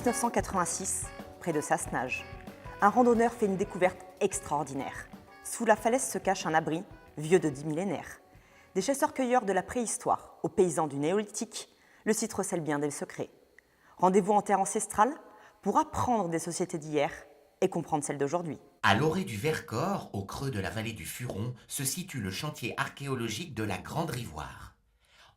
1986, près de Sassenage, un randonneur fait une découverte extraordinaire. Sous la falaise se cache un abri, vieux de 10 millénaires. Des chasseurs-cueilleurs de la préhistoire aux paysans du néolithique, le site recèle bien des secrets. Rendez-vous en terre ancestrale pour apprendre des sociétés d'hier et comprendre celles d'aujourd'hui. À l'orée du Vercors, au creux de la vallée du Furon, se situe le chantier archéologique de la Grande Rivoire.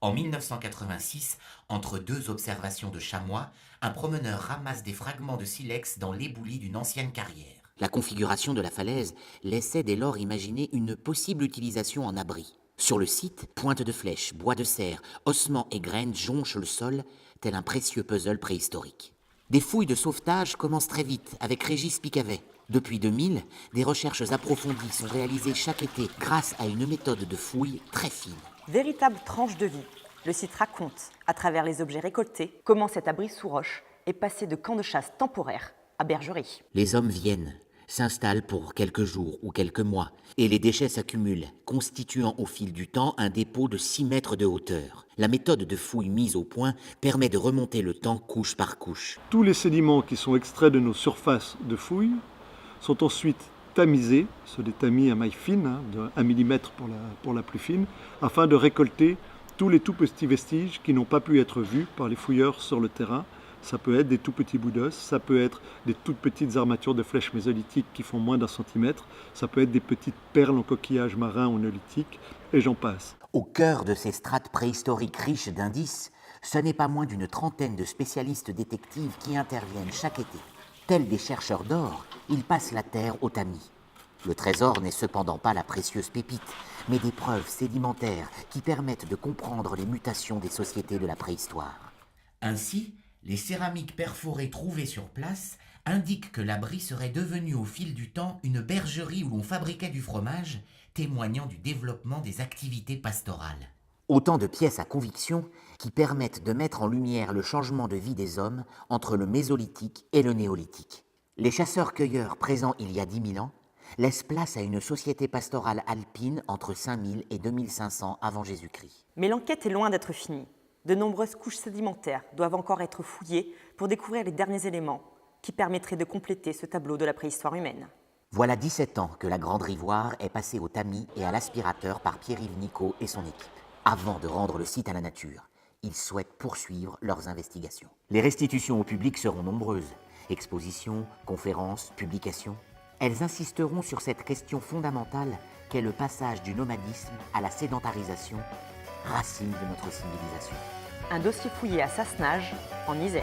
En 1986, entre deux observations de chamois, un promeneur ramasse des fragments de silex dans l'éboulis d'une ancienne carrière. La configuration de la falaise laissait dès lors imaginer une possible utilisation en abri. Sur le site, pointes de flèches, bois de serre, ossements et graines jonchent le sol, tel un précieux puzzle préhistorique. Des fouilles de sauvetage commencent très vite avec Régis Picavet. Depuis 2000, des recherches approfondies sont réalisées chaque été grâce à une méthode de fouille très fine. Véritable tranche de vie, le site raconte, à travers les objets récoltés, comment cet abri sous roche est passé de camp de chasse temporaire à bergerie. Les hommes viennent, s'installent pour quelques jours ou quelques mois, et les déchets s'accumulent, constituant au fil du temps un dépôt de 6 mètres de hauteur. La méthode de fouille mise au point permet de remonter le temps couche par couche. Tous les sédiments qui sont extraits de nos surfaces de fouilles sont ensuite tamisés, sur des tamis à maille fine, de 1 mm pour la plus fine, afin de récolter tous les tout petits vestiges qui n'ont pas pu être vus par les fouilleurs sur le terrain. Ça peut être des tout petits bouts d'os, ça peut être des toutes petites armatures de flèches mésolithiques qui font moins d'1 centimètre, ça peut être des petites perles en coquillage marin ou néolithique, et j'en passe. Au cœur de ces strates préhistoriques riches d'indices, ce n'est pas moins d'une trentaine de spécialistes détectives qui interviennent chaque été. Tels des chercheurs d'or, ils passent la terre au tamis. Le trésor n'est cependant pas la précieuse pépite, mais des preuves sédimentaires qui permettent de comprendre les mutations des sociétés de la préhistoire. Ainsi, les céramiques perforées trouvées sur place indiquent que l'abri serait devenu au fil du temps une bergerie où l'on fabriquait du fromage, témoignant du développement des activités pastorales. Autant de pièces à conviction qui permettent de mettre en lumière le changement de vie des hommes entre le Mésolithique et le Néolithique. Les chasseurs-cueilleurs présents il y a 10 000 ans laissent place à une société pastorale alpine entre 5000 et 2500 avant Jésus-Christ. Mais l'enquête est loin d'être finie. De nombreuses couches sédimentaires doivent encore être fouillées pour découvrir les derniers éléments qui permettraient de compléter ce tableau de la préhistoire humaine. Voilà 17 ans que la Grande Rivoire est passée au tamis et à l'aspirateur par Pierre-Yves Nicot et son équipe. Avant de rendre le site à la nature, ils souhaitent poursuivre leurs investigations. Les restitutions au public seront nombreuses. Expositions, conférences, publications. Elles insisteront sur cette question fondamentale qu'est le passage du nomadisme à la sédentarisation, racine de notre civilisation. Un dossier fouillé à Sassenage, en Isère.